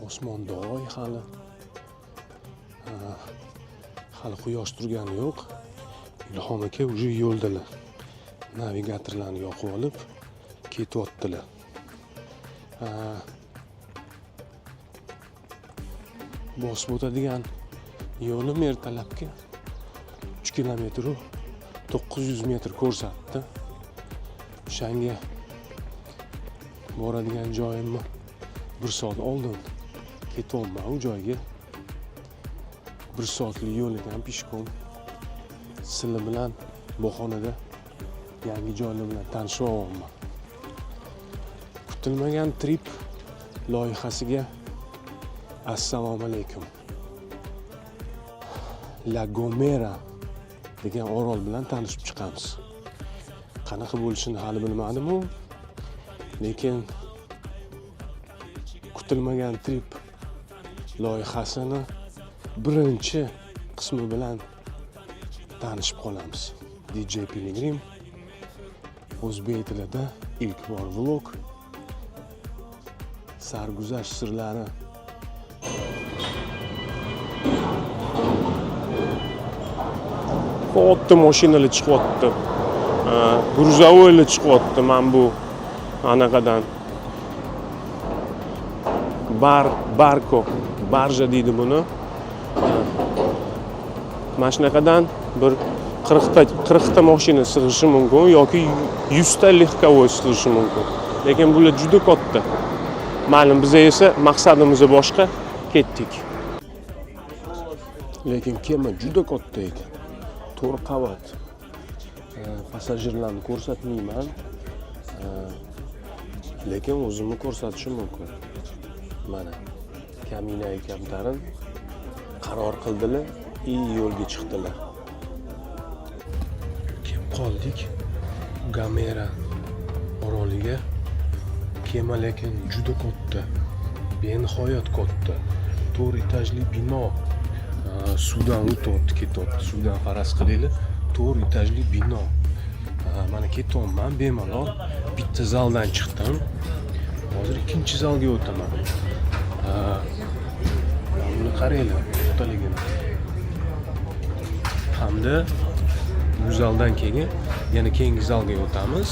Osmondoy hali quyosh turgani yo'q. Ilhom aka уже yo'ldalar. Navigatorlarni yoqib olib ketyaptilar. Bosib o'tadigan yo'lim ertalabki 3 kilometr 900 metr ko'rsatdi. O'shanga boradigan joyimni 1 soat oldin ketyapman u joyga. 1 soatlik yo'l ekan pishkom. Sizlar bilan bu xonada yangi joylar bilan tanishyapman. Kutilmagan trip loyihasiga assalomu alaykum. La Gomera degan orol bilan tanishib chiqamiz. Qanaqa bo'lishini hali bilmadim-u, lekin kutilmagan trip loyihasini birinchi qismi bilan tanishib qolamiz. DJ Piligrim o'zbek tilida ilk bor vlog. Sarguzasht sirlari. Katta mashinalar chiqyapti. Gruzovoylar chiqyapti. Men bu anaqadan barko, barja deydi buni. Mana shunaqadan bir 40 ta mashina sig'ishi mumkin yoki 100 ta lehkovoy sig'ishi mumkin. Lekin bular juda katta. Ma'lum, biz esa maqsadimiz boshqa, ketdik. Lekin kema juda katta ekan. 4 qavat. Passajirlarni ko'rsatmayman. Lekin o'zimni ko'rsatishim mumkin. Mana Kamina kaptarin qaror qildilar, yo'lga chiqdilar. Kelib qoldik Gomera oroliga. Kema lekin juda katta. Benihoyat katta. 4 etajli bino. Suvdan o'tyapti, ketyapti. Suvdan faraz qilinglar. 4 etajli bino. Mana ketyapman bemalol. Bitta zaldan chiqdim. Hozir ikkinchi zalga o'taman. Buni qaranglar, to'taligini. Hamda bu zaldan keyin yana keyingi zalga o'tamiz.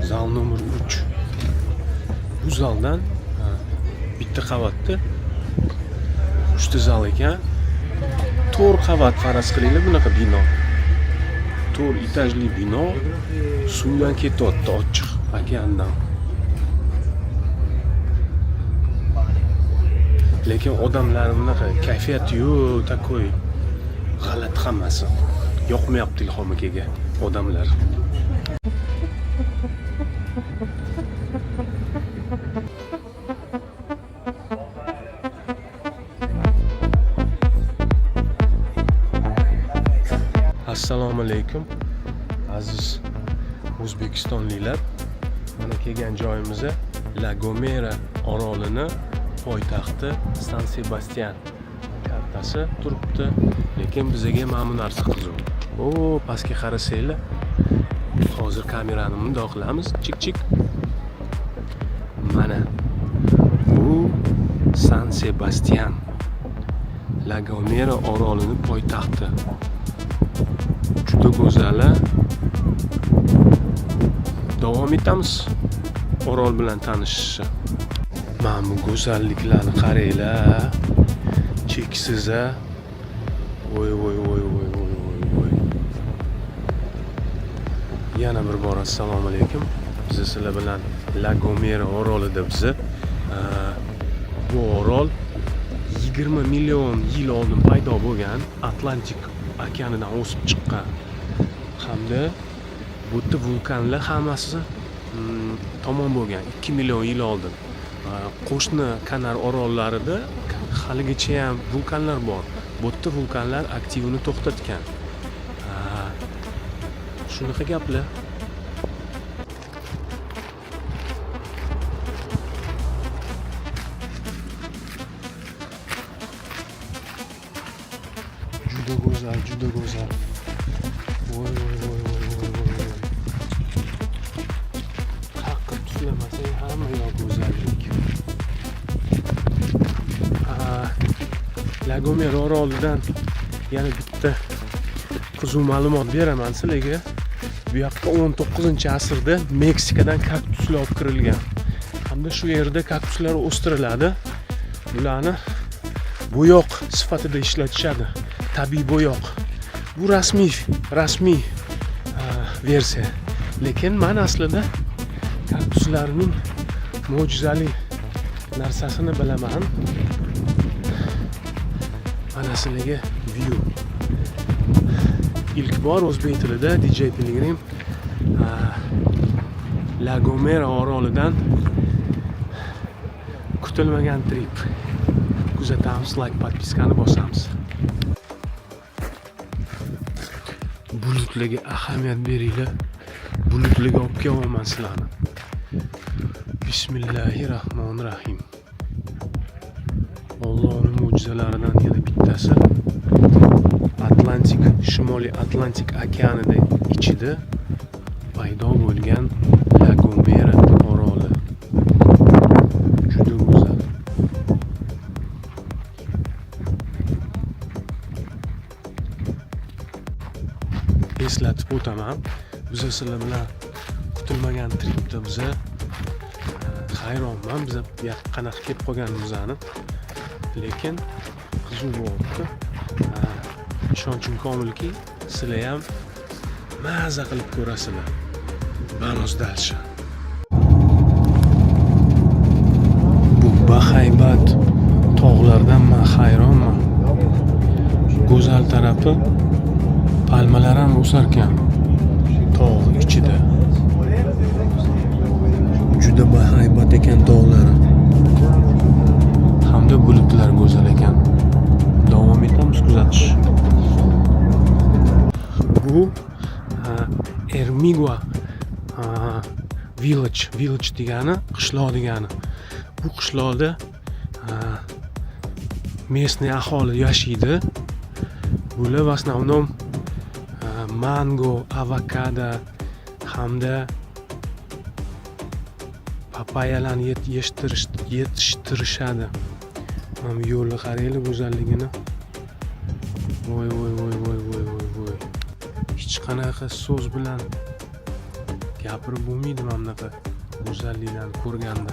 Zal nomer 3. Bu zaldan bitta qavatda 3 ta zal ekan. 4 qavat faraz qilinglar bunaqa bino. 4 etajli bino suvdan ketyapti, ochiq okeandan. Lekin odamlar bunaqa kayfiyati yo'q, takoy g'alat hammasi. Yoqmayapti Ilhom akaga odamlar. Assalomu alaykum aziz O'zbekistonliklar. Mana kelgan joyimiz La Gomera orolini poytaxti San Sebastian kartasi turibdi. Lekin bizga mana bu narsa qiziq. Pastga qarasanglar. Hozir kamerani bundoq qilamiz. Chik. Mana bu San Sebastian La Gomera orolini poytaxti. Juda go'zal. Davom etamiz orol bilan tanishishga. Mana bu go'zalliklarni qaranglar. Cheksiz voy. Yana bir bor assalomu alaykum. Biz sizlar bilan La Gomera orolida biz bu orol 20 million yil oldin paydo bo'lgan Atlantik okeanidan o'sib chiqqan. Hamda bu yerda vulqonlar hammasi tomon bo'lgan 2 million yil oldin. Qo'shni Kanar orollarida haligacha ham vulqonlar bor. Bu yerda vulqonlar aktivini to'xtatgan. Shunaqa gaplar. Juda go'zal. Voy. Haqiqat tuzlamasang hamma yoq go'zallik. La Gomera orolidan yana bitta qiziq ma'lumot beraman sizlarga. Bu yoqqa 19-asrda Meksikadan kaktuslar olib kirilgan. Hamda shu yerda kaktuslar o'stiriladi. Bularni bo'yoq sifatida ishlatishadi. Tabiiy bo'yoq. Bu rasmiy versiya. Lekin men aslida kaktuslarning mo'jizali narsasini bilaman. Mana sizlarga view. İlk bor o'zbek tilida DJ Pilgrim La Gomera orolidan kutilmagan trip. Kuzatamiz, like, podpiskani bosamiz. Bulutlarga ahamiyat beringlar. Bulutlarga olib kelyapman sizlarni. Bismillahirrohmanirrohim. Allohning mo'jizalaridan yana bittasi. Shimoliy Atlantik okeanida ichida paydo bo'lgan La Gomera oroli. Juda go'zal. Eslatib o'taman, biz sizlar bilan kutilmagan tripda biz hayronman, biz qanaqa kelib qolganimizni. Lekin qiziq bo'ldi. Ishonchim komilki, sizlar ham maza qilib ko'rasizlar. Vamos дальше. Bu bahaybat tog'lardan men hayronman. Go'zal tarafi palmalar ham o'sar ekan. Tog' ichida. Juda bahaybat ekan tog'lari. Hamda bulutlar go'zal ekan. Davom etamiz kuzatish. Bu Ermigua village degani qishloq degani. Bu qishloqda местный aholi yashaydi. Bular в основном mango, avokado hamda papayalarni yetishtirishadi. Mana yo'lni qaranglar go'zalligini. Voy. Hech qanaqa so'z bilan gapirib bo'lmaydi mana bunaqa go'zalliklarni ko'rganda.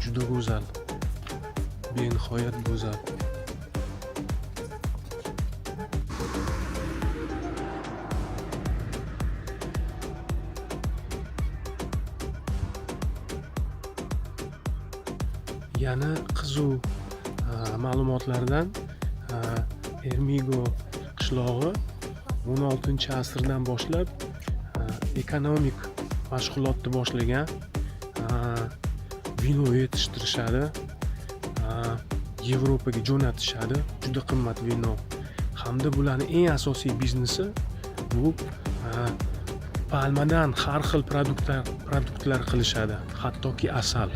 Juda go'zal. Benihoyat go'zal. Yana qiziq ma'lumotlardan Ermigo qishlog'i 16-asrdan boshlab ekonomik mashg'ulotni boshlagan. Vino yetishtirishadi. Yevropaga jo'natishadi. Juda qimmat vino. Hamda bularning eng asosiy biznesi bu palmadan har xil produktlar qilishadi, hattoki asal.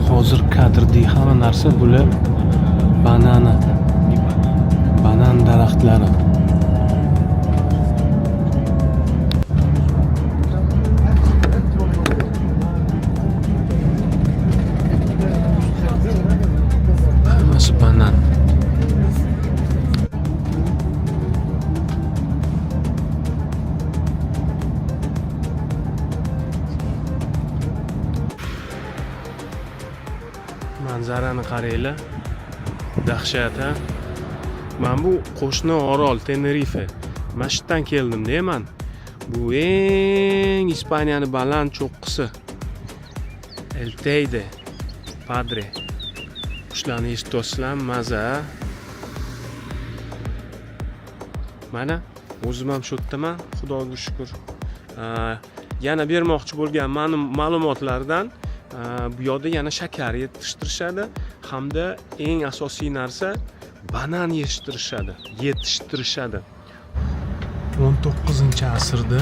Hozir kadrdagi hamma narsa bular banan daraxtlari. Hammasi banan. Manzarani qaranglar. Dahshat ha. Men bu qo'shni orol Tenerife. Mana shu yerdan keldim deyman. Bu eng Ispaniyaning baland cho'qqisi. El Teide Padre. Qushlarni eshityapsizlarmi? Maza. Mana o'zim ham shu yerdaman, Xudoga shukr. Yana bermoqchi bo'lgan ma'lumotlardan bu yoqda yana shakar yetishtirishadi hamda eng asosiy narsa banan yetishtirishadi. 19-asrda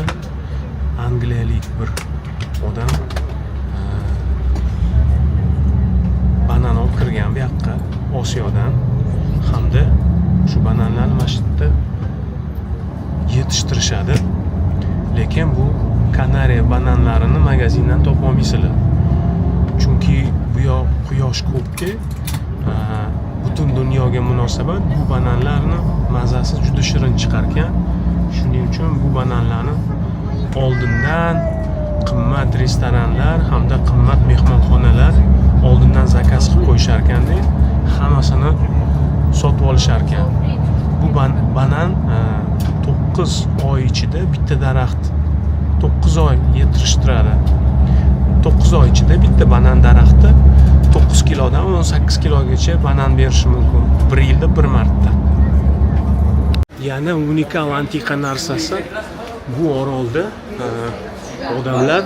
angliyalik bir odam banan olib kirgan bu yoqqa Osiyodan hamda shu bananlarni mana shu yerda yetishtirishadi. Lekin bu Kanariya bananlarini magazindan topolmaysizlar. Chunki bu quyosh ko'pki, butun dunyoga munosabat bu bananlarni mazasi juda shirin chiqar ekan. Shuning uchun bu bananlarni oldindan qimmat restoranlar hamda qimmat mehmonxonalar oldindan zakaz qilib qo'yishar ekanda, hammasini sotib olishar ekan. Bu banan 9 oy ichida bitta daraxt 9 oy yetirishtiradi. 9 oy ichida bitta banan daraxti 9 kilodan 18 kilogacha banan berishi mumkin. 1 yilda 1 marta. Yana unikal antiqa narsasi, bu orolda odamlar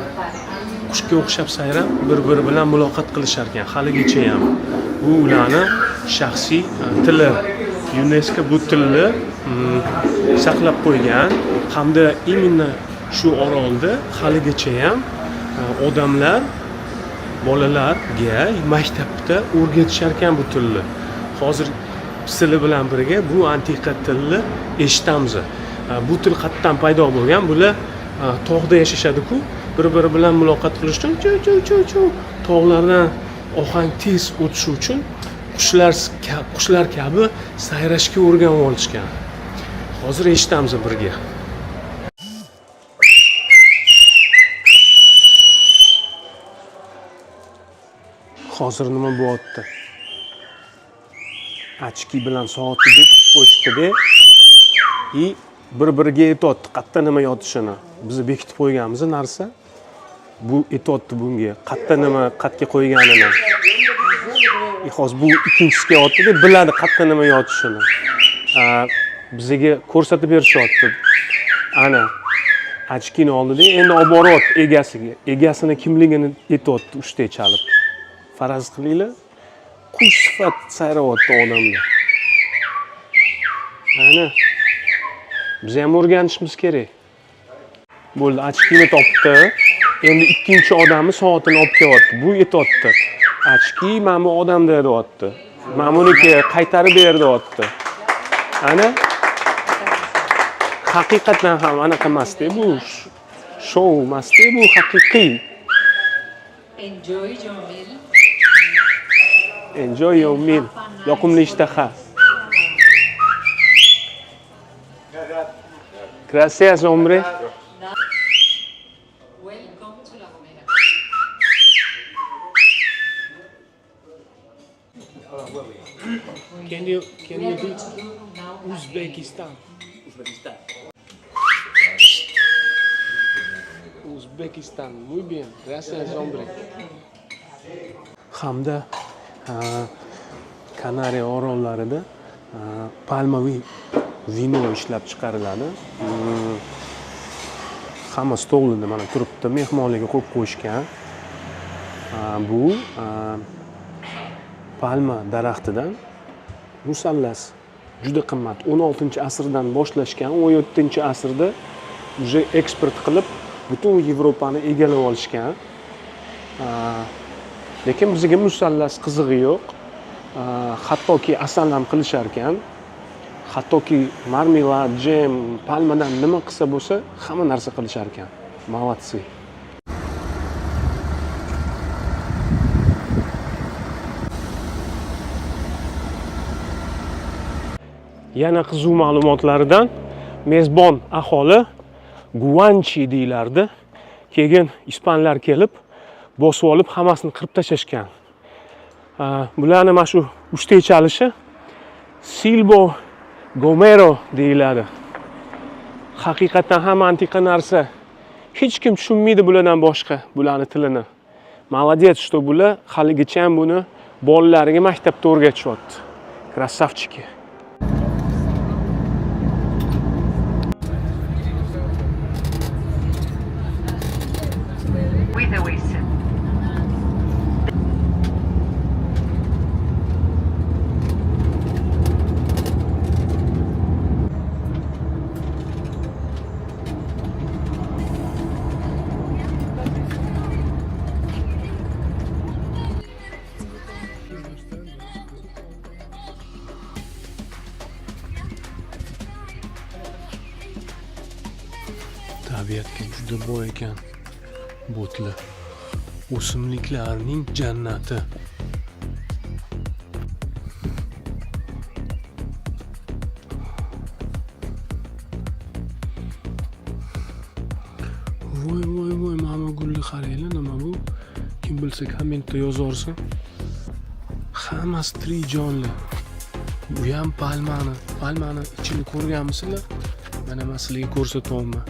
qushga o'xshab sayrab bir-biri bilan muloqot qilishar ekan haligacha ham. Bu ularni shaxsiy tili. UNESCO bu tilni saqlab qo'ygan hamda именно shu orolda haligacha ham odamlar bolalarga maktabda o'rgatishar ekan bu tilni. Hozir sizlar bilan birga bu antiqa tilni eshitamiz. Bu til qayerdan paydo bo'lgan? Bular tog'da yashashadi-ku, bir-biri bilan muloqot qilish uchun tog'lardan ohang tez o'tishi uchun qushlar kabi sayrashga o'rganib olishgan. Hozir eshitamiz birga. Hozir nima bo'lyapti? Achki bilan soatni bekitib qo'yishdi-da, bir-biriga aytyapti qayerda nima yotishini. Biz bekitib qo'yganmiz narsa. Bu aytyapti bunga qayerda nima qayerga qo'yganini. Hozir bu ikkinchisiga aytdi-da, biladi qayerda nima yotishini. Bizga ko'rsatib berishyapti. Ana achkini oldida endi olib boryapti egasiga. Egasini kimligini aytyapti uchtay chalib. Faraz qilinglar, qush sifat sayrayapti odamlar. Ana biz ham o'rganishimiz kerak. Bo'ldi, achkini topdi. Endi ikkinchi odamni soatini olib kelyapti. Bu aytyapti. Achki mana bu odamda deyapti. Mana buniki qaytarib ber deyapti. Ana haqiqatan ham anaqa emas-da bu. Show emas-da bu, haqiqiy. Enjoy your meal. Yoqimli ishtaha. Gracias, hombre. Welcome to La Gomera. Can you We are do going to do now Uzbekistan? Uzbekistan. Muy bien. Gracias, hombre. Hamda Kanariya orollarida palmaviy vino ishlab chiqariladi. Hamma stolida mana turibdi, mehmonlarga qo'yib qo'yishgan. Bu palma daraxtidan musallas juda qimmat. 16-asrdan boshlashgan, 17-asrda уже eksport qilib butun Yevropani egallab olishgan. Lekin bizga musallas qizig'i yo'q. Hattoki asal ham qilishar ekan. Hattoki marmelad, jem, palmadan nima qilsa bo'lsa, hamma narsa qilishar ekan. Молодцы. Yana qiziq ma'lumotlaridan mezbon aholi guanchi deyilardi. Keyin ispanlar kelib, bosib olib hammasini qirib tashlashgan. Bularni mana shu uchtay chalishi Silbo Gomero deyiladi. Haqiqatan ham antiqa narsa. Hech kim tushunmaydi bulardan boshqa, bularning tilini. Молодец, что bular haligacha ham buni bolalariga maktabda o'rgatishyapti. Krasavchiki. with a whistle. Tabiatga juda boy ekan. Bo'tli. O'simliklarning jannati. gulni qaranglar, nima bu? Kim bilsa kommentda yozorsin. Hammasi tirik jonli. Bu ham palmani ichini ko'rganmisizlar? Mana men sizlarga ko'rsatyapman.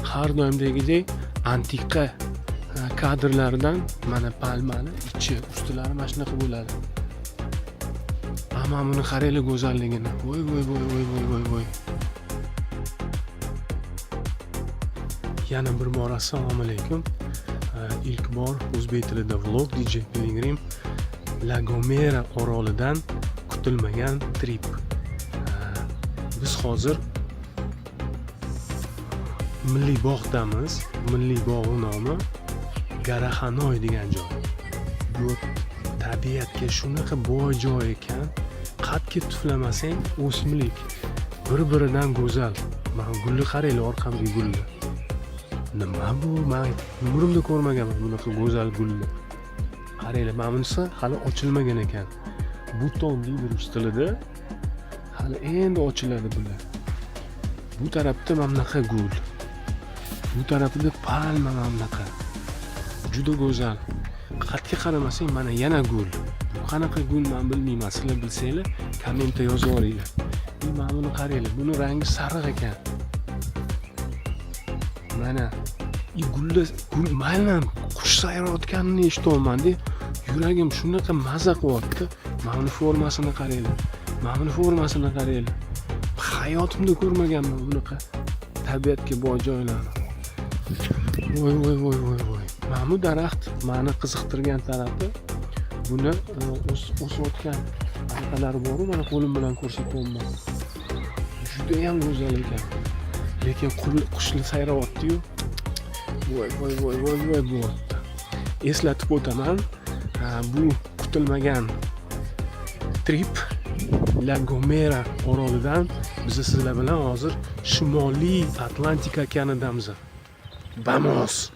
Har doimdagidek antiqa kadrlardan mana palmani ichi, ustilari mana shunaqa bo'ladi. Ammo buni qaranglar go'zalligini. Voy. Yana bir bor assalomu alaykum. İlk bor o'zbek tilida vlog DJ Pilgrim La Gomera orolidan kutilmagan trip. Biz hozir Milliy bog'damiz. Milliy bog' nomi Garaxanoy degan joy. Bu tabiatga shunaqa boy joy ekan. Qatga tuflamasang o'smlik bir-biridan go'zal. Mana gulni qaranglar, orqamdagi gulni. Nima bu? Men umrimda ko'rmaganman bunaqa go'zal gulni. Qaranglar, mana bunisi hali ochilmagan ekan. Buton deydi rus tilida. Hali endi ochiladi bular. Bu tarafda mana bunaqa gul. Bu tarafida palma mana bunaqa. Juda go'zal. Qatga qaramasang mana yana gul. Bu qanaqa gul men bilmayman. Sizlar bilsanglar, kommentda yozib yuboringlar. Mana buni qaranglar. Buni rangi sariq ekan. Mana gul maylan qush sayrayotganini eshityapman-da. Yuragim shunaqa maza qilyapti. Mana buni formasini qaranglar. Hayotimda ko'rmaganman bunaqa tabiatga boy joylarni. Voy. Mana bu daraxt meni qiziqtirgan tarafi buni o'sayotgan anaqalari bor, mana qo'lim bilan ko'rsatyapman. Juda ham go'zal ekan. Lekin qushlar sayrayapti-yu. Voy bu. Eslatib o'taman. Bu kutilmagan trip La Gomera orolidan biz sizlar bilan hozir Shimoliy Atlantik okeanidamiz. Vamos.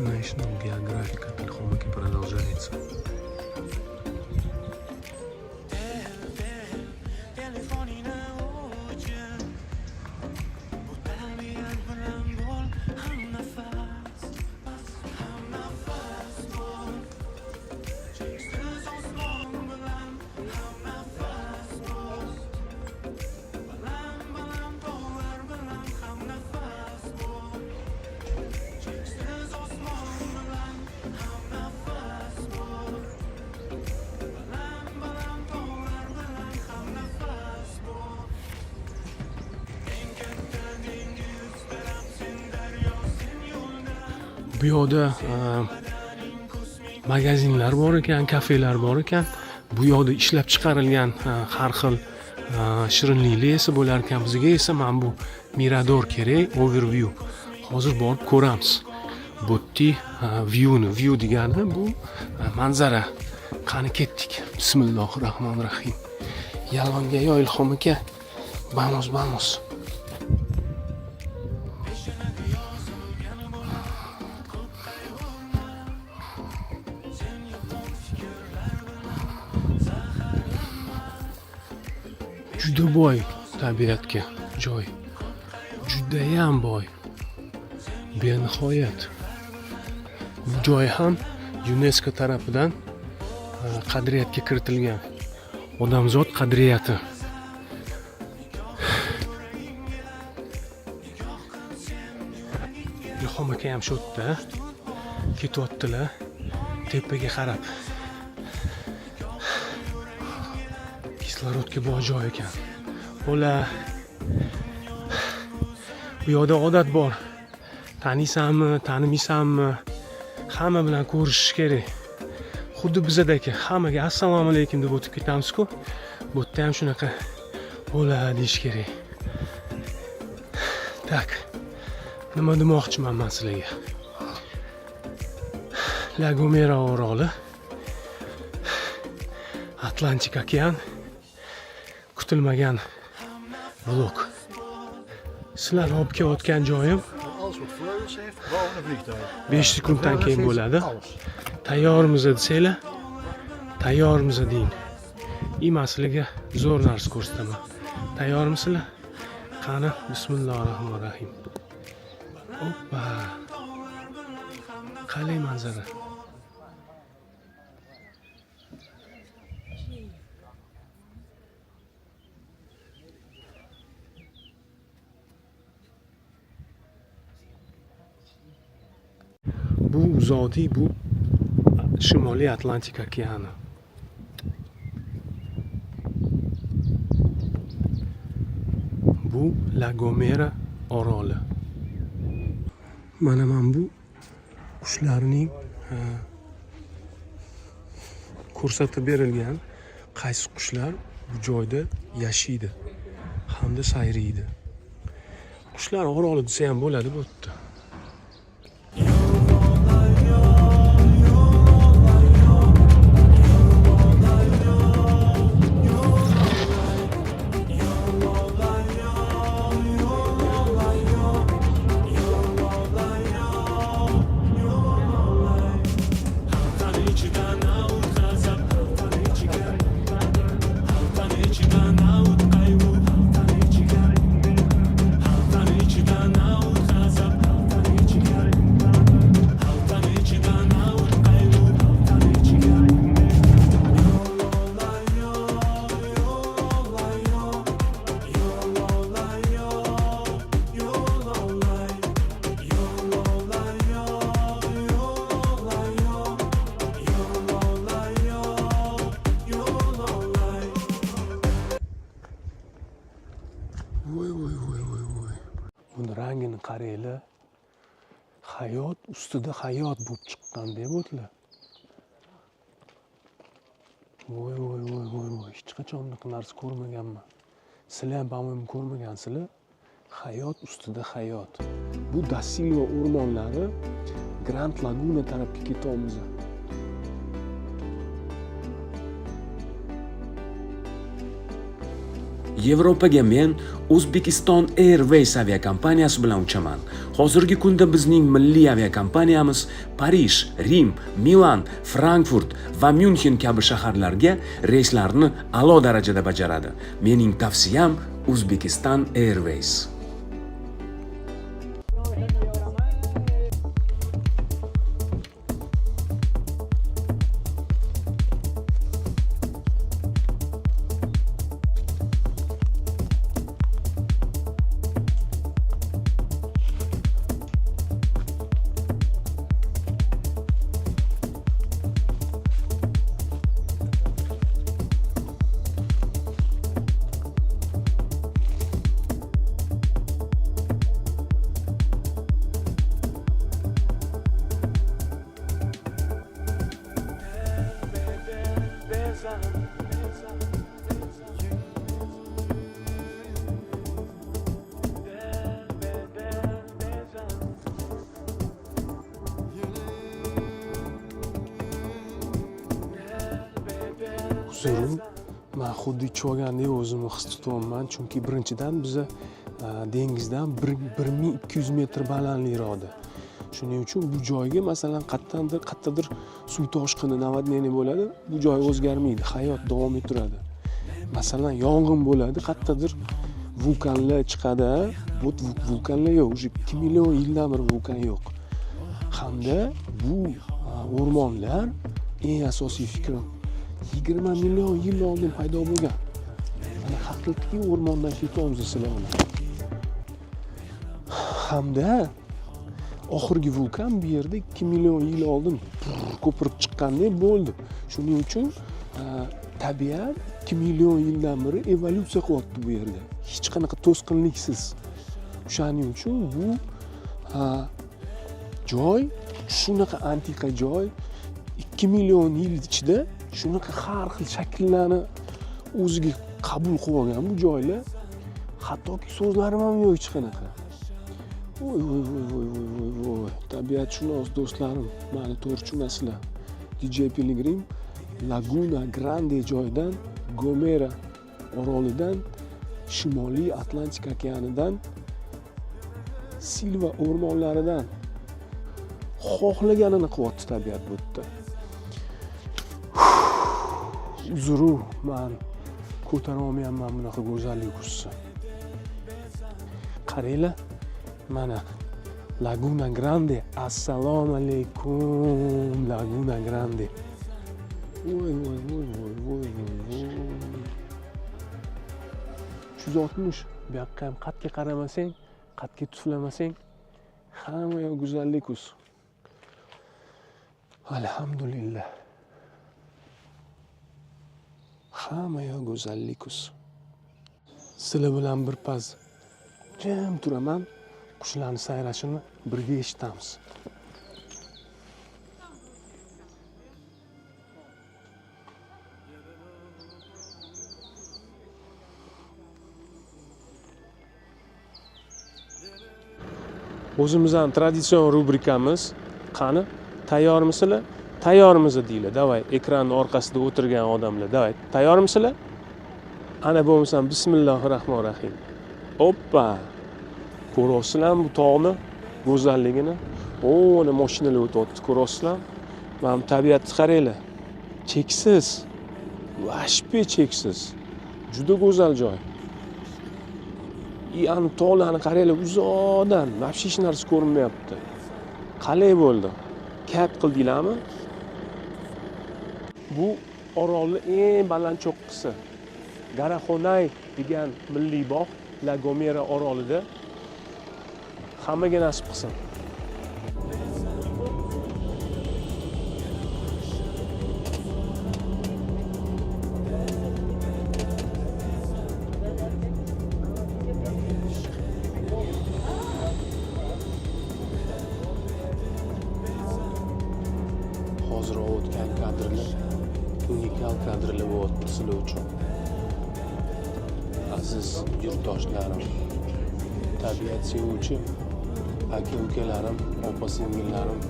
National Geographic от Лихомыки продолжается. Bu yoqda magazinlar bor ekan, kafelar bor ekan. Bu yoqda ishlab chiqarilgan har xil shirinliklar esa bo'lar ekan. Bizga esa mana bu mirador kerak, overview. Hozir borib ko'ramiz. Botti view degani bu manzara. Qani ketdik. Bismillahirrohmanirrohim. Yalonga yo Ilhom aka. Vamos. Juda boy tabiatga joy. Juda ham boy. Benihoyat. Bu joy ham UNESCO tarafidan qadriyatga kiritilgan. Odamzod qadriyati. Ilhom aka ham shu yerda ketyaptilar tepaga qarab. Kislorodga boy joy ekan. Ola. Bu yoqda odat bor. Taniysanmi, tanimaysanmi? Hamma bilan ko'rishish kerak. Xuddi bizdagi hammaga assalomu alaykum deb o'tib ketamiz-ku. Bu yerda ham shunaqa ola deyish kerak. Tak. Nima demoqchiman men sizlarga? La Gomera oroli, Atlantik okean, kutilmagan vlog. Sizlarni olib kelayotgan joyim Alles wat vleugels heeft, gewoon een vliegtuig. 5 sekunddan keyin bo'ladi. Alles. Tayyormiz desanglar, tayyormiz deng. Men sizlarga zo'r narsa ko'rsataman. Tayyormisizlar? Qani, bismillahirrohmanirrohim. Oppa. Qalay manzara. Bu zodiy, bu Shimoliy Atlantik okeani. Bu La Gomera oroli. Mana bu qushlarning ko'rsatib berilgan qaysi qushlar bu joyda yashaydi hamda sayraydi. Qushlar oroli desa ham bo'ladi bu yerda. Voy. Buni rangini qaranglar. Hayot ustida hayot bo'lib chiqqanda bo'tlar. Voy. Hech qachon bunaqa narsa ko'rmaganman. Sizlar ham bo'lmaymi ko'rmagansizlar? Hayot ustida hayot. Bu Da Silva o'rmonlari Grand Laguna tarafga ketamiz. Yevropaga men Uzbekistan Airways aviakompaniyasi bilan uchaman. Hozirgi kunda bizning milliy aviakompaniyamiz Parij, Rim, Milan, Frankfurt va Myunxen kabi shaharlarga reyslarni a'lo darajada bajaradi. Mening tavsiyam Uzbekistan Airways. Huzurim, men xuddi ichib olgandek o'zimni his tutyapman, chunki birinchidan biz dengizdan 1200 metr balandlikda. Shuning uchun bu joyga masalan qayerdadir suv toshqini, navodneniya bo'ladi, bu joy o'zgarmaydi, hayot davom ettiradi. Masalan, yong'in bo'ladi, qayerdadir vulqonlar chiqadi, bu vulqonlar yo'q, o'sha 2 million yildan beri vulqon yo'q. Hamda bu o'rmonlar eng asosiy fikrim 20 million yil oldin paydo bo'lgan. Mana haqiqiy o'rmondan ketyapmiz sizlar bilan. Hamda oxirgi vulqon bu yerda 2 million yil oldin ko'pirib chiqqandek bo'ldi. Shuning uchun tabiat 2 million yildan beri evolyutsiya qilyapti bu yerda. Hech qanaqa to'sqinliksiz. Shuning uchun bu joy shunaqa antiqa joy 2 million yil ichida shunaqa har xil shakllarni o'ziga qabul qilib olgan bu joylar. Hattoki so'zlarim ham yo'q hech qanaqa. Voy. Tabiatshunos do'stlarim, meni to'g'ri tushunasizlar. DJ Pilgrim Laguna Grande joydan, Gomera orolidan, Shimoliy Atlantik okeanidan Silva o'rmonlaridan xohlaganini qilyapti tabiat bu yerda. Uzru, men ko'tara olmayapman bunaqa go'zallik kursini. Qaranglar, mana Laguna Grande. Assalomu alaykum, Laguna Grande. Voy. 360. Bu yoqqa ham qatga qaramasang, qatga tuflamasang, hamma yoq go'zallik kus. Alhamdulillah. Hamma yoq go'zallik kus. Sizlar bilan bir pas jim turaman, qushlarning sayrashini birga eshitamiz. O'zimizning traditsion rubrikamiz qani? Tayyormisizlar? Tayyormiz deylar. Davay, ekranning orqasida o'tirgan odamlar, davay. Tayyormisizlar? Ana bo'lmasam bismillahirrohmanirrohim. Oppa. Ko'rasizlarmi bu tog'ni go'zalligini? Ana mashinalar o'tyapti, ko'rasizlarmi? Mana tabiatni qaranglar. Cheksiz. Vashbe cheksiz. Juda go'zal joy. Ani tog'larni qaranglar, uzoqdan vobshe hech narsa ko'rinmayapti. Qalay bo'ldi? Kat qildinglarmi? Bu orolning eng baland cho'qqisi. Garaxonay degan milliy bog' La Gomera orolida. Hammaga nasib qilsin. Hozir o'tgan kadrlar unikal kadrlar bo'lyapti sizlar uchun. Aziz yurtdoshlarim, tabiat sevuvchi aka-ukalarim, opa-singillarim,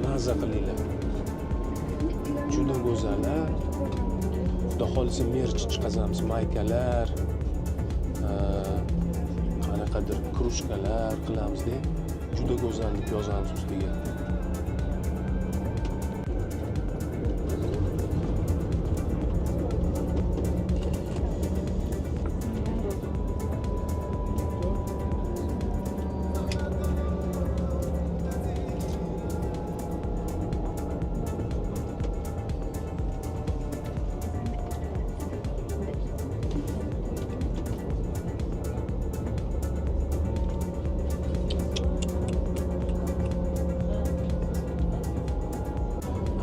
maza qilinglar. Juda go'zal, ha? Xudo xolisa merch chiqazamiz, maykalar, qanaqadir krushkalar qilamiz-da. Juda go'zallik yozamiz ustiga.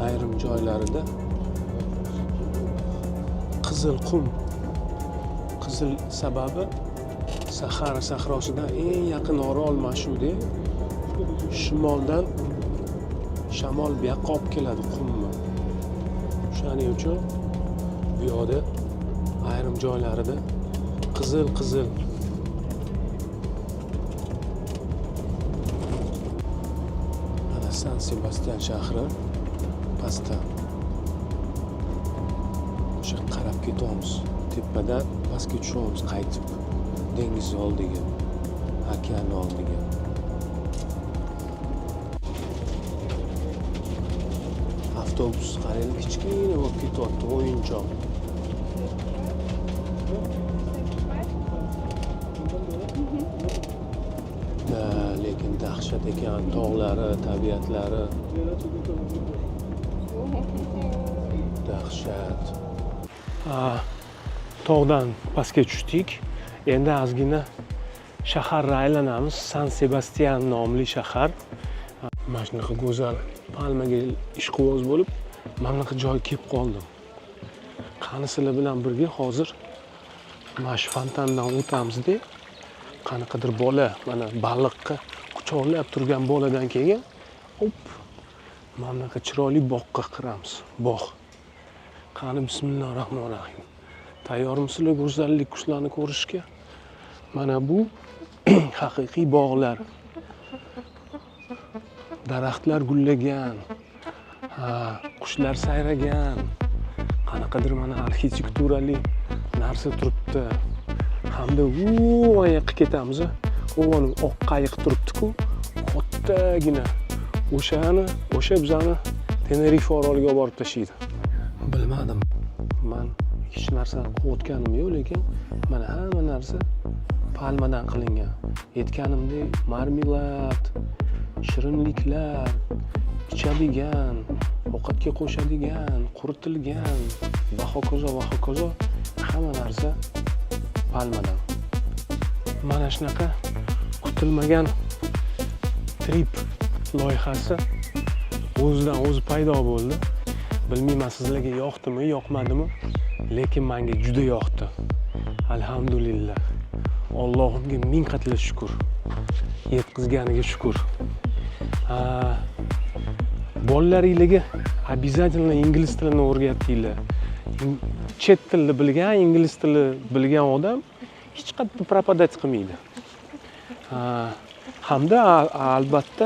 Ayrim joylarida qizil qum. Qizil sababi Sahara sahrosidan eng yaqin orol mashhur-da. Shimoldan shamol bu yoqqa olib keladi qumni. Shuning uchun bu yoqda ayrim joylarida qizil. Mana San Sebastian shahri pastda. O'sha qarab ketamiz. Tepadan pastga tushamiz qaytib. Dengiz oldiga, okean oldiga. Avtobus qaranglar, kichkina bo'lib ketyapti, o'yinchoq. Lekin dahshat ekan tog'lari, tabiatlari. Dahshat. Tog'dan pastga tushdik. Endi ozgina shaharga aylanamiz. San Sebastian nomli shahar. Mana shunaqa go'zal palmaga ishqiboz bo'lib, mana bunaqa joyga kelib qoldim. Qani sizlar bilan birga hozir mana shu fontandan o'tamiz-da. Qanaqadir bola, mana baliqqa quchoqlab turgan boladan keyin hop mana bunaqa chiroyli bog'ga kiramiz. Bog'. Qani bismillahirrohmanirrohim. Tayyormisizlar go'zallik qushlarni ko'rishga? Mana bu haqiqiy bog'lar. Daraxtlar gullagan. Qushlar sayragan. Qanaqadir mana arxitekturali narsa turibdi. Hamda oyoqqa ketamiz. O'g'lim oq qayiq turibdi-ku, kattagina. O'sha bizani Tenerife oroliga olib borib tashlaydi. Bilmadim. Men hech narsa qilib yo'q, lekin mana hamma narsa palmadan qilingan. Aytganimdek, marmelad, shirinliklar, ichadigan, ovqatga qo'shadigan, quritilgan va hokazo hamma narsa palmadan. Mana shunaqa kutilmagan trip loyihasi o'zidan o'zi paydo bo'ldi. Bilmayman sizlarga yoqdimi, yoqmadimi, lekin menga juda yoqdi. Alhamdulillah. Allohimga ming qatla shukr. Yetkazganiga shukr. Bolalaringizga обязательно ingliz tilini o'rgatinglar. Chet tilni bilgan, ingliz tili bilgan odam hech qanday propadat qilmaydi. Hamda albatta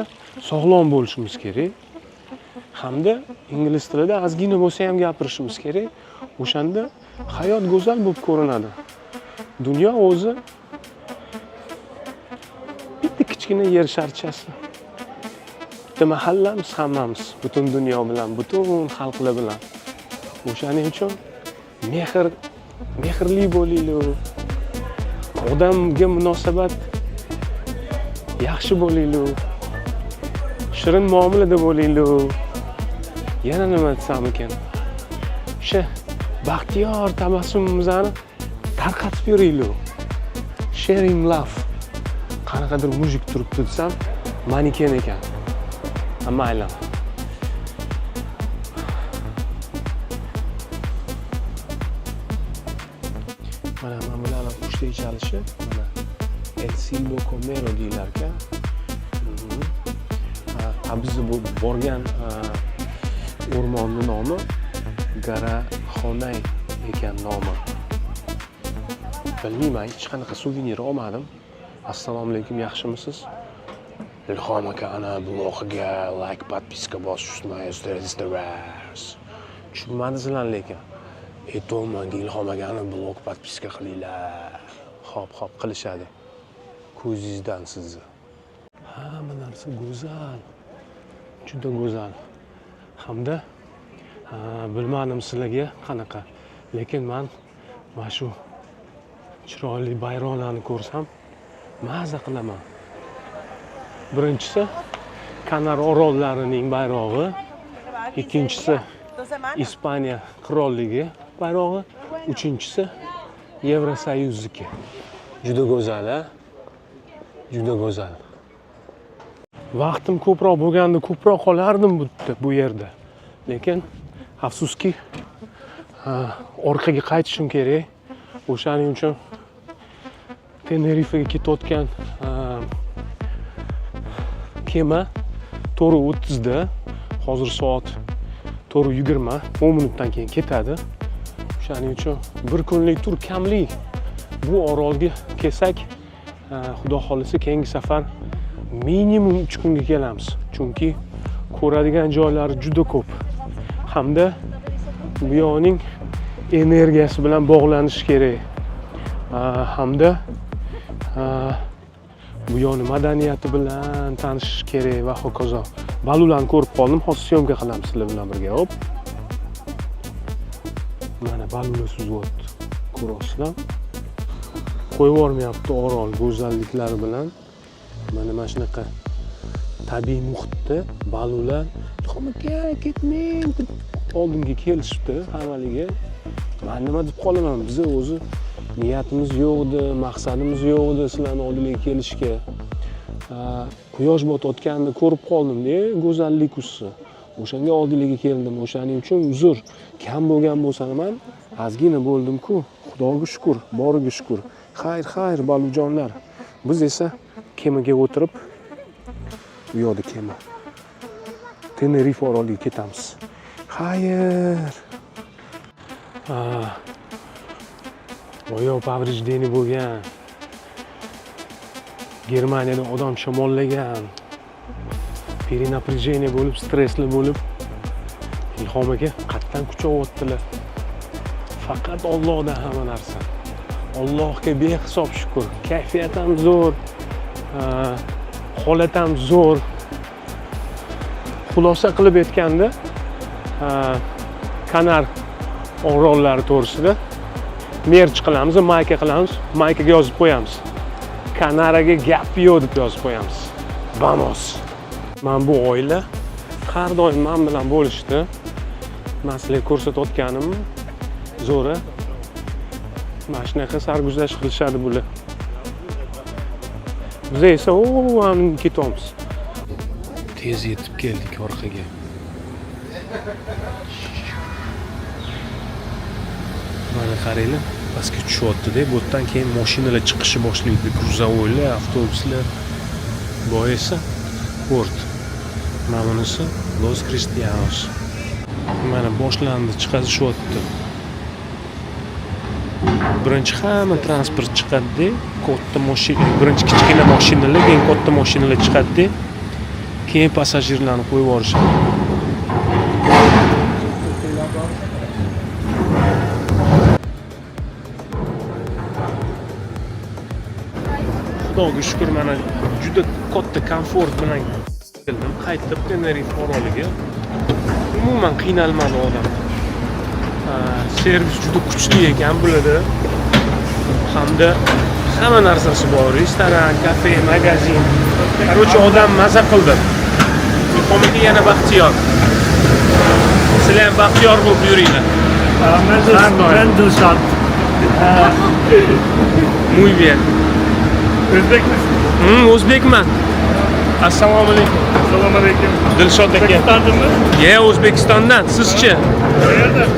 sog'lom bo'lishimiz kerak. Hamda ingliz tilida ozgina bo'lsa ham gapirishimiz kerak. O'shanda hayot go'zal bo'lib ko'rinadi. Dunyo o'zi bitta kichkina yer sharchasi. Bitta mahallamiz hammamiz, butun dunyo bilan, butun xalqlar bilan. O'shaning uchun mehrli bo'linglar. Odamga munosabat yaxshi bo'linglar. Shirin muomalada bo'linglar. Yana nima desam ekan? O'sha baxtiyor tabassumimizni tarqatib yuringlar. Sharing love. Qanaqadir mujik turibdi desam, maniken ekan. Mayli. Mana bularni uchta chalishi, mana El Silvo Comero deylar ekan. Biz bu borgan o'rmonning nomi Garaxonay ekan nomi. Bilmayman, hech qanaqa suvenir olmadim. Assalomu alaykum, yaxshimisiz? Ilhom aka, ana blogiga like, podpiska bosish unutmaysiz. Tushunmadingizlar lekin. Aytolmanga Ilhom akani blog podpiska qilinglar. Xo'p, qilishadi. Ko'zingizdan sizni. Hamma narsa go'zal. Juda go'zal. Hamda bilmadim sizlarga qanaqa, lekin men mana shu chiroyli bayroqlarni ko'rsam maza qilaman. Birinchisi Kanar orollarining bayrog'i, ikkinchisi Ispaniya qirolligi bayrog'i, uchinchisi Yevrosoyuzniki. Juda go'zal, juda go'zal. Vaqtim ko'proq bo'lganda ko'proq qolardim bu yerda. Lekin afsuski orqaga qaytishim kerak. O'shaning uchun Tenerifega ketayotgan kema 4:30 da, hozir soat 4:20, 10 minutdan keyin ketadi. O'shaning uchun bir kunlik tur kamlik. Bu orolga kelsak, xudo xolisa keyingi safar minimum 3 kunga kelamiz. Chunki ko'radigan joylari juda ko'p. Hamda bu yo'ning energiyasi bilan bog'lanish kerak. Hamda bu yo'ning madaniyati bilan tanishish kerak va hokazo. Balularni ko'rib qoldim, hozir syomka qilamiz sizlar bilan birga. Hop. Mana balular suzyapti. Ko'rasizlar? Qo'yib yubormayapti orol go'zalliklari bilan. Mana shunaqa tabiiy muhitda balular "Xo'maka, ketmang" deb oldinga kelishibdi hammaliga. Men nima deb qolaman? Biz o'zi niyatimiz yo'q edi, maqsadimiz yo'q edi sizlarning oldingizga kelishga. Quyosh botayotganini ko'rib qoldim-da, go'zallik usi. O'shanga oldingizga keldim. O'shaning uchun uzr. Kam bo'lgan bo'lsa ham ozgina bo'ldim-ku. Xudoga shukr, boriga shukr. Xayr, balujonlar. Biz esa kemaga o'tirib, bu yo'da kema. Tenerife oroliga ketamiz. Xayr. Oyo повреждение bo'lgan. Germaniyada odam shamollagan. Перенапряжение bo'lib, stressli bo'lib, Ilhom aka qatdan kuchayotdilar. Faqat Allohdan hamma narsa. Allohga behisob shukr. Kayfiyat ham zo'r. holat ham zo'r. Xulosa qilib aytganda, Kanar orollari to'g'risida merch qilamiz, mayka qilamiz, maykaga yozib qo'yamiz. Kanaraga gap yo'q deb yozib qo'yamiz. Vamos. Men bu oila har doim men bilan bo'lishdi. Maslahat ko'rsatayotganim zo'ra. Mana shunaqa sarguzasht qilishadi bular. Biz esa ketyapmiz. Tez yetib keldik orqaga. Mana qaranglar, pastga tushyapti-da, bu yerdan keyin mashinalar chiqishni boshlaydi, gruzovoylar, avtobuslar. Bu esa port. Mana bunisi Los Cristianos. Mana boshlandi, chiqazishyapti. Birinchi hamma transport chiqadi, katta mashina, birinchi kichkina mashinalar, keyin katta mashinalar chiqadi, keyin passajirlarni qo'yib yuborishadi. Xudoga shukr, mana juda katta komfort bilan keldim, qaytib Tenerife oroliga. Umuman qiynalmadi odam. Servis juda kuchli ekan bularda. Hamda hamma narsasi bor. Restoran, kafe, magazin. Короче, odam maza qildi. Muhimligi yana baxtiyor. Sizlar ham baxtiyor bo'lib yuringlar. Ben Dilshod. Muy bien. O'zbek misin? O'zbekman. Assalomu alaykum. Assalomu alaykum. Dilshod aka. O'zbekistondami? O'zbekistondan. Sizchi? Qayerdan?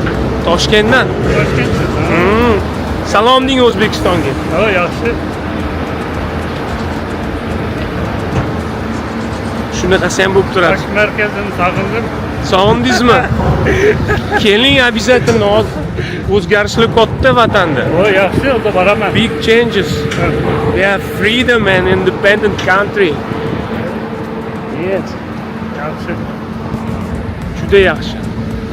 Toshkentdan. Toshkentdan. Salom deng O'zbekistonga. O, yaxshi. Shunaqasi ham bo'lib turadi. Toshkent markazini sog'indim. Sog'indingizmi? Keling, обязательно. O'zgarishlar katta vatanda. O, yaxshi, o'zi boraman. Big changes. We have freedom and independent country. Yes. Yaxshi. Juda yaxshi.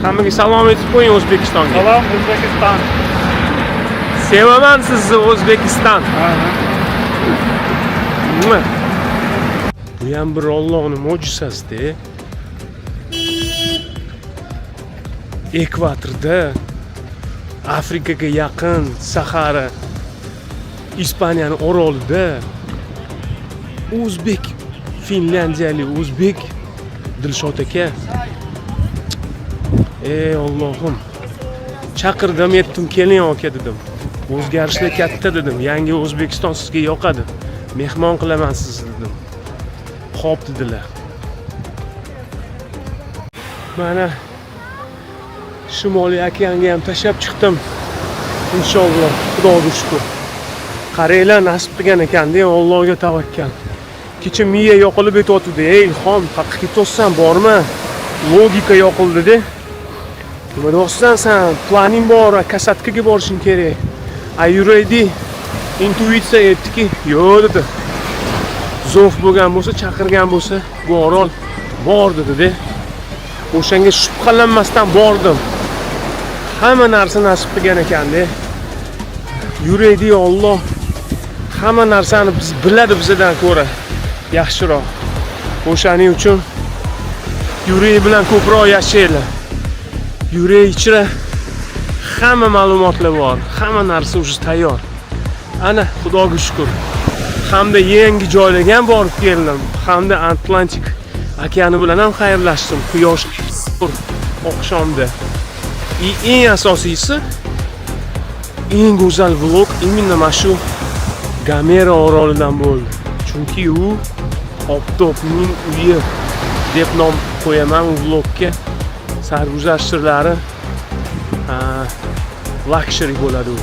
Hammaga salom aytib qo'ying O'zbekistonga. Salom O'zbekiston. Sevaman sizni O'zbekiston. Nima? Bu ham bir Allohning mo'jizasi-da. Ekvatorda, Afrikaga yaqin Sahara, Ispaniyaning orolida o'zbek, finlyandiyalik o'zbek Dilshod aka. Ey Allohim. Chaqirdim, aytdim, keling aka dedim. O'zgarishlar katta dedim. Yangi O'zbekiston sizga yoqadi. Mehmon qilaman sizni dedim. Xo'p dedilar. Mana Shimoliy okeanga ham tashlab chiqdim. Inshaalloh, Xudoga shukr. Qaranglar, nasib qilgan ekan-da, Allohga tavakkal. Kecha miya yoqilib o'tdi. Ey xon, haqqa ketyapsan, bormi? Logika yoqildi-da. Nima deyapsan sen? Planing bor, kasatkaga borishing kerak. Are you ready? Intuitsiya aytdiki, yo'q dedi. Zo'f bo'lgan bo'lsa, chaqirgan bo'lsa, bu orol bor dedi-da. O'shanga shubhalanmasdan bordim. Hamma narsa nasib qilgan ekan-da. Yuraydi Alloh. Hamma narsani biz biladi bizdan ko'ra yaxshiroq. O'shaning uchun yurak bilan ko'proq yashaylar. Yurak ichra hamma ma'lumotlar bor. Hamma narsa o'zi tayyor. Ana Xudoga shukr. Hamda yangi joylarga ham borib keldim. Hamda Atlantik okeani bilan ham xayrlashdim. Quyosh oqshomda. Eng asosiysi, eng go'zal vlog именно mana shu Gamera orolidan bo'ldi. Chunki u oftobning uyi deb nom qo'yaman u vlogga. Sarguzasht sirlari luxury bo'ladi u.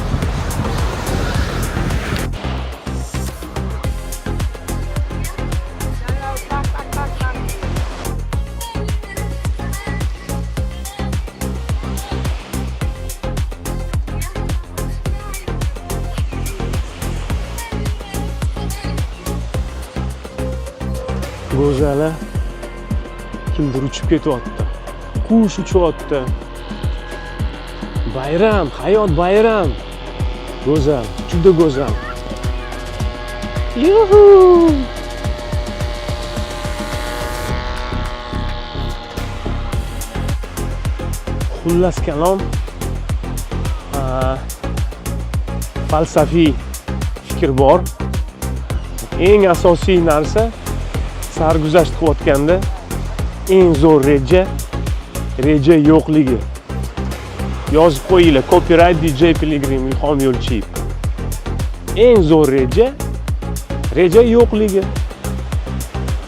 Go'zala kimdir uchib ketyapti. Qush uchyapti. Bayram, hayot bayram. Go'zal, juda go'zal. Yuhu! Xullas kalom falsafiy fikr bor. Eng asosiy narsa sarguzasht qilayotganda eng zo'r reja yo'qligi. Yozib qo'yinglar, copyright DJ Piligrim Ilhom Yo'lchiyev. Eng zo'r reja yo'qligi.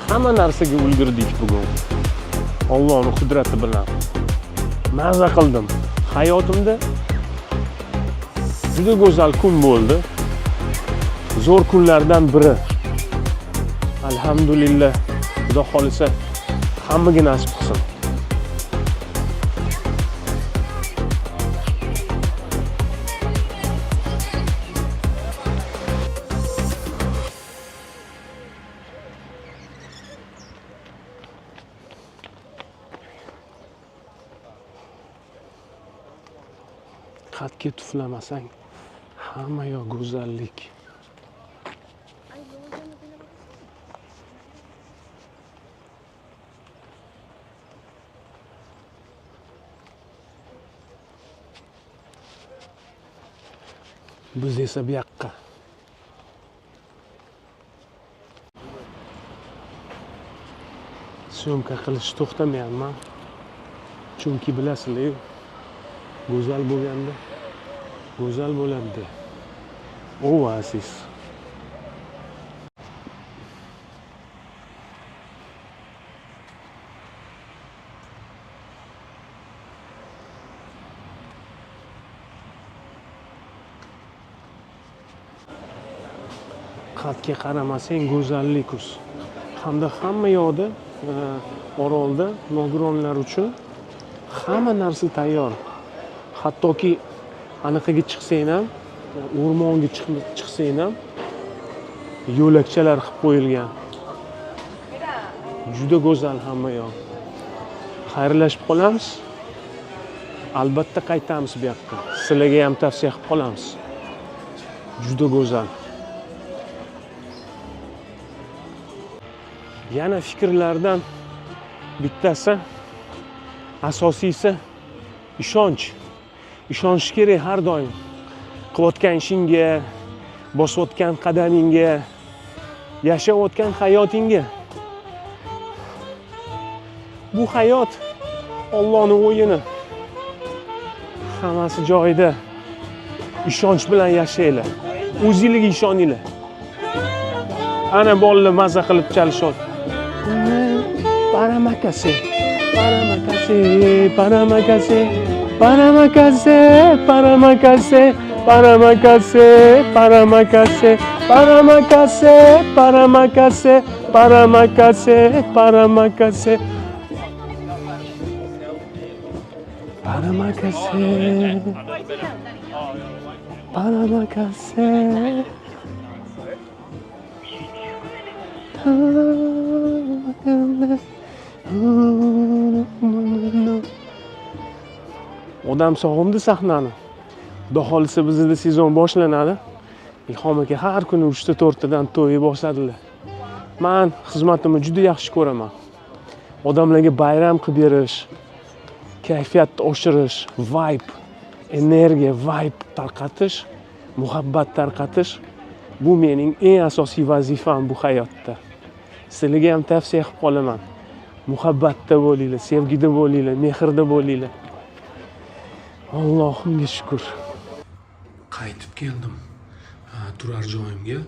Hamma narsaga ulgurdik bugun. Allohning qudrati bilan. Maza qildim. Hayotimda juda go'zal kun bo'ldi. Zo'r kunlardan biri. Alhamdulillah. Xudo xolisa hammaga nasib qilsin. Xatga tuflamasang hamma yoq go'zallik. Biz esa bu yoqqa. Syomka qilish to'xtamayapman. Chunki bilasizlar, go'zal bo'lganda go'zal bo'ladi. Oasis. Xatga qaramasang go'zallik us. Hamda hamma yoqda orolda nogironlar uchun hamma narsa tayyor. Hattoki anaqaga chiqsang ham, o'rmonga chiqsang ham yo'lakchalar qilib qo'yilgan. Juda go'zal hamma yoq. Xayrlashib qolamiz. Albatta qaytamiz bu yoqqa. Sizlarga ham tavsiya qilib qolamiz. Juda go'zal. Yana fikrlardan bittasi, asosiysi ishonch. Ishonish kerak har doim. Qilayotgan ishingga, bosayotgan qadamingga, yashayotgan hayotingga. Bu hayot Allohning o'yini. Hammasi joyida. Ishonch bilan yashanglar. O'zingizga ishoninglar. Ana bolalar maza qilib chalishadi. Paramakase, paramakase, paramakase, paramakase, paramakase, paramakase, paramakase, paramakase, paramakase, paramakase, paramakase, paramakase, Odam sog'imdi sahnani. Xudo xolisa bizda sezon boshlanadi. Ilhom aka har kuni 3-4 dan to'y bosadilar. Men xizmatimni juda yaxshi ko'raman. Odamlarga bayram qilib berish, kayfiyatni oshirish, vibe, energiya, vibe tarqatish, muhabbat tarqatish bu mening eng asosiy vazifam bu hayotda. Sizlarga ham tavsiya qilib qolaman. Muhabbatda bo'linglar, sevgida bo'linglar, mehrda bo'linglar. Allohimga shukr. Qaytib keldim. Turar joyimga.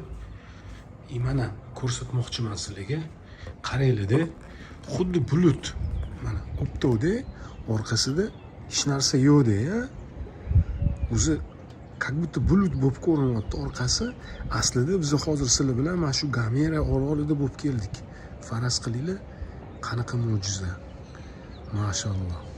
Mana ko'rsatmoqchiman sizlarga. Qaranglar-da, xuddi bulut. Mana o'ptovda, orqasida hech narsa yo'q-da. O'zi как будто bulut bo'lib ko'rinyapti orqasi. Aslida biz hozir sizlar bilan mana shu Gamera orolida bo'lib keldik. Faraz qilinglar, qanaqa mo'jiza. Mashalloh.